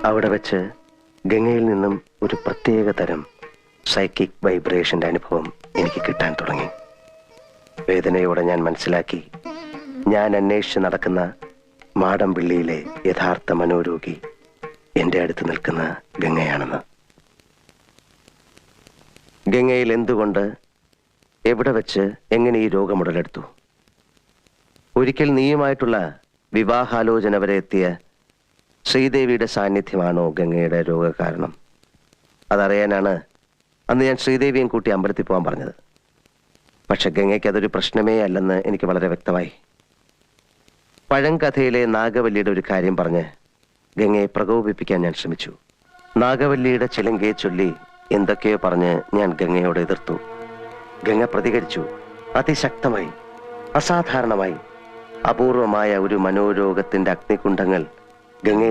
അവിടെ വെച്ച് ഗംഗയിൽ നിന്നും ഒരു പ്രത്യേക തരം സൈക്കിക് വൈബ്രേഷന്റെ അനുഭവം എനിക്ക് കിട്ടാൻ തുടങ്ങി. വേദനയോടെ ഞാൻ മനസ്സിലാക്കി, ഞാൻ അന്വേഷിച്ച് നടക്കുന്ന മാടമ്പിള്ളിയിലെ യഥാർത്ഥ മനോരോഗി എൻ്റെ അടുത്ത് നിൽക്കുന്ന ഗംഗയാണെന്ന്. ഗംഗയിൽ എന്തുകൊണ്ട്, എവിടെ വെച്ച്, എങ്ങനെ ഈ രോഗം ഉടലെടുത്തു? ഒരിക്കൽ നീയുമായിട്ടുള്ള വിവാഹാലോചന വരെ എത്തിയ ശ്രീദേവിയുടെ സാന്നിധ്യമാണോ ഗംഗയുടെ രോഗകാരണം? അതറിയാനാണ് അന്ന് ഞാൻ ശ്രീദേവിയും കൂട്ടി അമ്പലത്തിൽ പോകാൻ പറഞ്ഞത്. പക്ഷെ ഗംഗയ്ക്ക് അതൊരു പ്രശ്നമേ അല്ലെന്ന് എനിക്ക് വളരെ വ്യക്തമായി. പഴങ്കഥയിലെ നാഗവല്ലിയുടെ ഒരു കാര്യം പറഞ്ഞ് ഗംഗയെ പ്രകോപിപ്പിക്കാൻ ഞാൻ ശ്രമിച്ചു. നാഗവല്ലിയുടെ ചിലങ്കയെ ചൊല്ലി എന്തൊക്കെയോ പറഞ്ഞ് ഞാൻ ഗംഗയോട് എതിർത്തു. ഗംഗ പ്രതികരിച്ചു. അതിശക്തമായി, അസാധാരണമായി. അപൂർവമായ ഒരു മനോരോഗത്തിന്റെ അഗ്നികുണ്ഡങ്ങൾ ഗംഗയെ